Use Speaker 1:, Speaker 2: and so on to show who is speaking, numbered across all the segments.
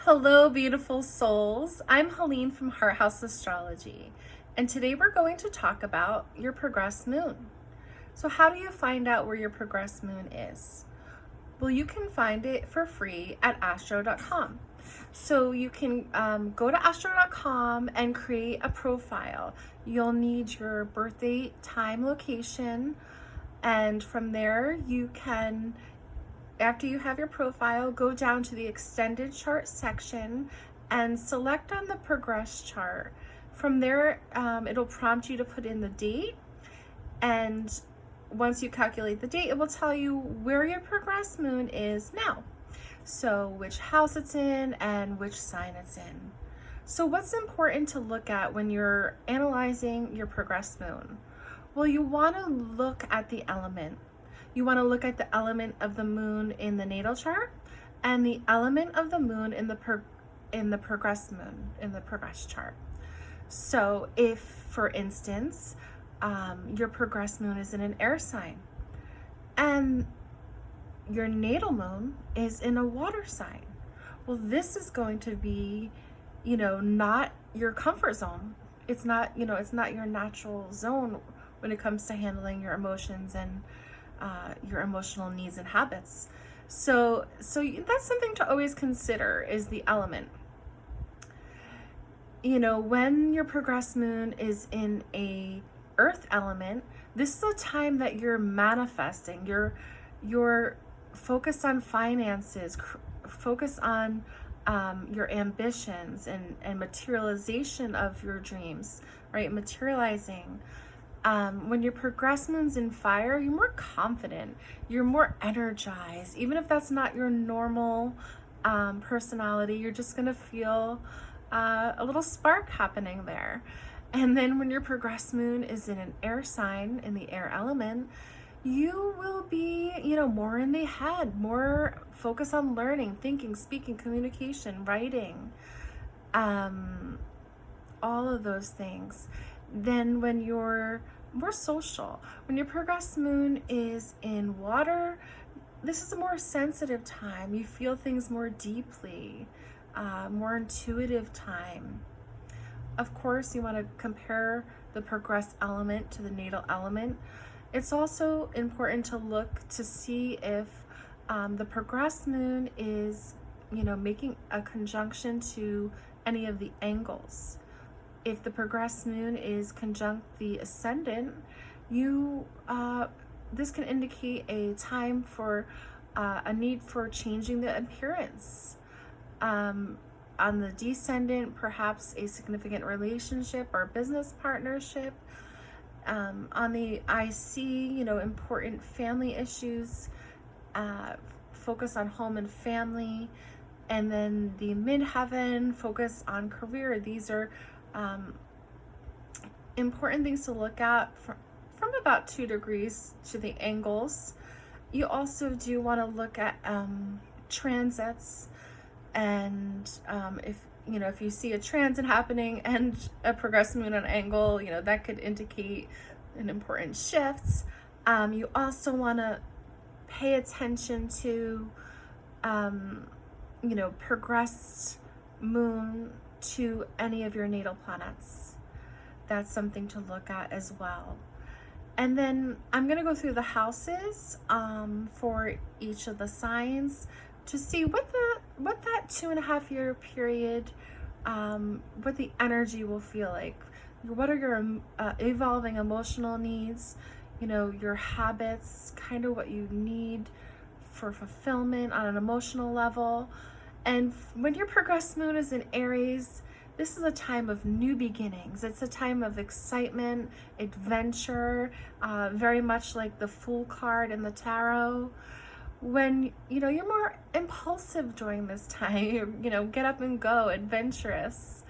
Speaker 1: Hello, beautiful souls. I'm Helene from Heart House Astrology, and today we're going to talk about your progressed moon. So, how do you find out where your progressed moon is? Well, you can find it for free at astro.com. So, you can go to astro.com and create a profile. You'll need your birth date, time, location, and from there, you can after you have your profile, go down to the extended chart section and select on the progress chart. From there, it'll prompt you to put in the date. And once you calculate the date, it will tell you where your progress moon is now. So which house it's in and which sign it's in. So what's important to look at when you're analyzing your progress moon? Well, you want to look at the element. You want to look at the element of the moon in the natal chart and the element of the moon in the progress moon in the progress chart. So if, for instance, your progress moon is in an air sign and your natal moon is in a water sign, well, this is going to be, not your comfort zone. It's not your natural zone when it comes to handling your emotions and your emotional needs and habits. So that's something to always consider is the element. When your progress moon is in a earth element, this is a time that you're manifesting. You're focused on finances, focus on your ambitions and materialization of your dreams, right? Materializing. When your progress moon's in fire, you're more confident, you're more energized. Even if that's not your normal personality, you're just gonna feel a little spark happening there. And then when your progress moon is in an air sign, in the air element, you will be, more in the head, more focus on learning, thinking, speaking, communication, writing, all of those things. Then when you're more social, when your progress moon is in water, this is a more sensitive time. You feel things more deeply, more intuitive time. Of course, you want to compare the progress element to the natal element. It's also important to look to see if the progress moon is, making a conjunction to any of the angles. If the progress moon is conjunct the ascendant, this can indicate a time for a need for changing the appearance. On the descendant, perhaps a significant relationship or business partnership. On the IC, important family issues, focus on home and family. And then the midheaven, focus on career. These are important things to look at from about 2 degrees to the angles. You also do want to look at transits, and if you see a transit happening and a progress moon on angle, that could indicate an important shift. You also want to pay attention to progressed moon to any of your natal planets. That's something to look at as well. And then I'm going to go through the houses for each of the signs to see what that 2.5 year period, what the energy will feel like. What are your evolving emotional needs, your habits, kind of what you need for fulfillment on an emotional level. And when your progress moon is in Aries, this is a time of new beginnings. It's a time of excitement, adventure, very much like the Fool card in the tarot. When, you're more impulsive during this time, get up and go, adventurous.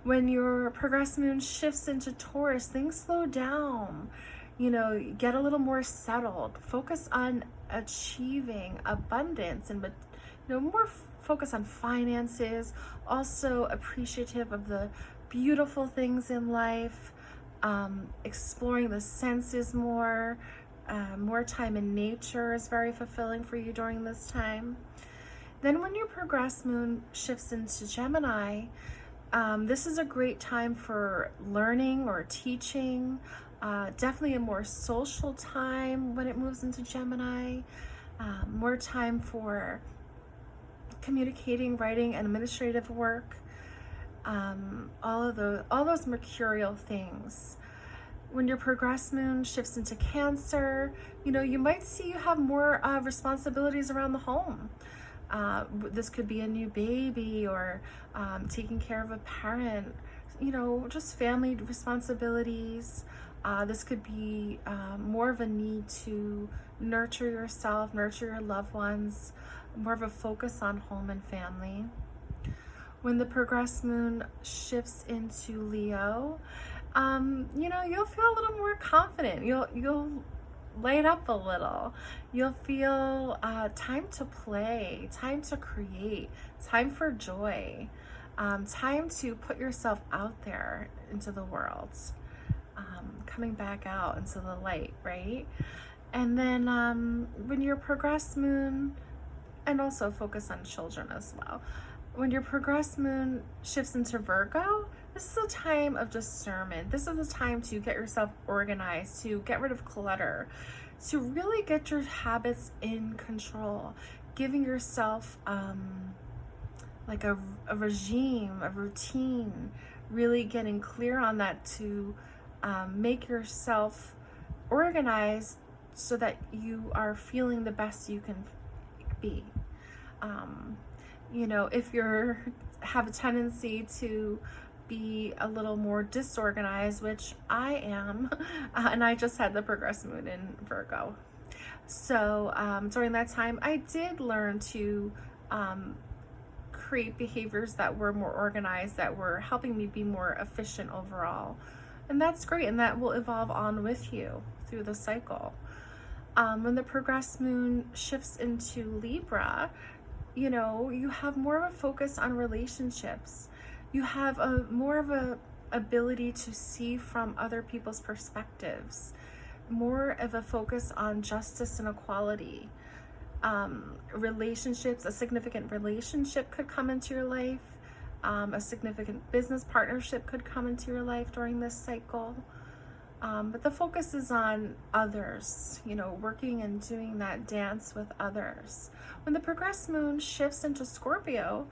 Speaker 1: When your progress moon shifts into Taurus, things slow down, get a little more settled, focus on achieving abundance and, more focus on finances, also appreciative of the beautiful things in life, exploring the senses more. More time in nature is very fulfilling for you during this time. Then when your progress moon shifts into Gemini, this is a great time for learning or teaching. Definitely a more social time when it moves into Gemini. More time for communicating, writing, and administrative work. All those mercurial things. When your progress moon shifts into Cancer, you might see you have more responsibilities around the home. This could be a new baby or taking care of a parent, just family responsibilities. This could be more of a need to nurture yourself, nurture your loved ones, more of a focus on home and family. When the progress moon shifts into Leo, you'll feel a little more confident. You'll light up a little. You'll feel time to play, time to create, time for joy, time to put yourself out there into the world, coming back out into the light, right? And then when your progress moon, and also focus on children as well. When your progress moon shifts into Virgo, this is a time of discernment. This is a time to get yourself organized, to get rid of clutter, to really get your habits in control, giving yourself like a regime, a routine, really getting clear on that to make yourself organized so that you are feeling the best you can be. If you have a tendency to be a little more disorganized, which I am, and I just had the progress moon in Virgo. So during that time, I did learn to create behaviors that were more organized, that were helping me be more efficient overall. And that's great, and that will evolve on with you through the cycle. When the progress moon shifts into Libra, you have more of a focus on relationships. You have more of a ability to see from other people's perspectives, more of a focus on justice and equality. Relationships, a significant relationship could come into your life. A significant business partnership could come into your life during this cycle. But the focus is on others, working and doing that dance with others. When the progress moon shifts into Scorpio,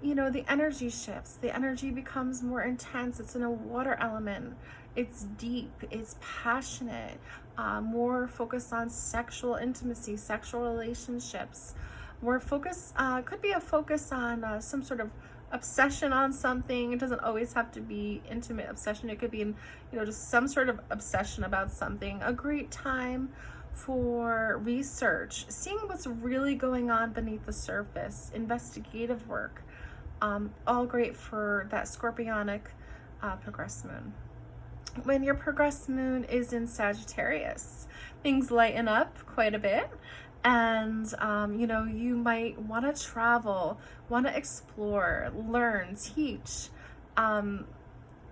Speaker 1: the energy shifts. The energy becomes more intense. It's in a water element. It's deep. It's passionate. More focus on sexual intimacy, sexual relationships. More focus, could be a focus on some sort of obsession on something. It doesn't always have to be intimate obsession. It could be just some sort of obsession about something. A great time for research, seeing what's really going on beneath the surface, investigative work. All great for that scorpionic progress moon. When your progress moon is in Sagittarius, things lighten up quite a bit. And, you might want to travel, want to explore, learn, teach,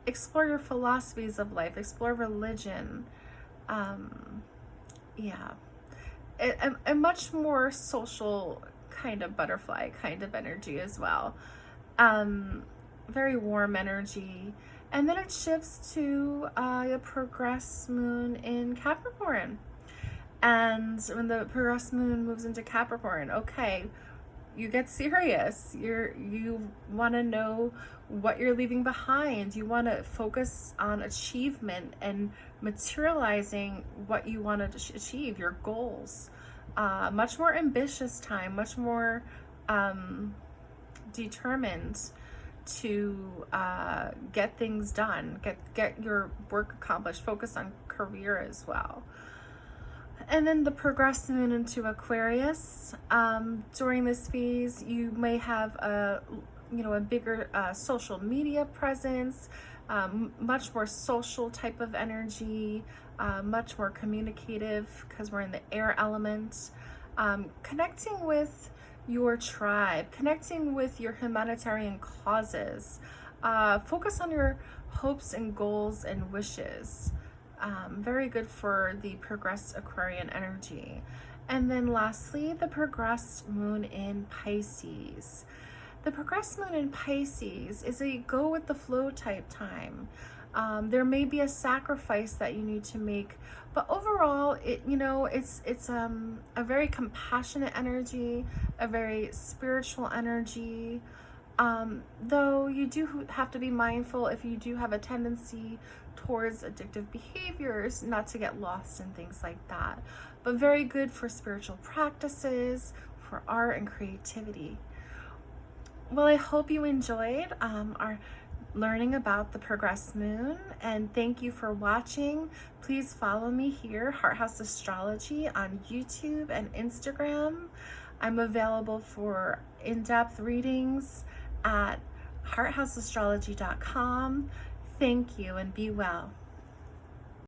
Speaker 1: explore your philosophies of life, explore religion. A much more social kind of butterfly kind of energy as well. Very warm energy. And then it shifts to a progress moon in Capricorn. And when the progress moon moves into Capricorn, okay, you get serious. You want to know what you're leaving behind. You want to focus on achievement and materializing what you want to achieve, your goals. Much more ambitious time, much more determined to get things done, get your work accomplished, focus on career as well. And then the progress moon into Aquarius. During this phase, you may have a bigger social media presence, much more social type of energy, much more communicative because we're in the air element. Connecting with your tribe, connecting with your humanitarian causes. Focus on your hopes and goals and wishes. Very good for the progress Aquarian energy. And then lastly, the progressed moon in Pisces. The progressed moon in Pisces is a go with the flow type time. There may be a sacrifice that you need to make, but overall, it's a very compassionate energy, a very spiritual energy. Though you do have to be mindful if you do have a tendency towards addictive behaviors, not to get lost in things like that. But very good for spiritual practices, for art and creativity. Well, I hope you enjoyed our learning about the progressed moon, and thank you for watching. Please follow me here, Heart House Astrology, on YouTube and Instagram. I'm available for in-depth readings at hearthouseastrology.com. Thank you and be well.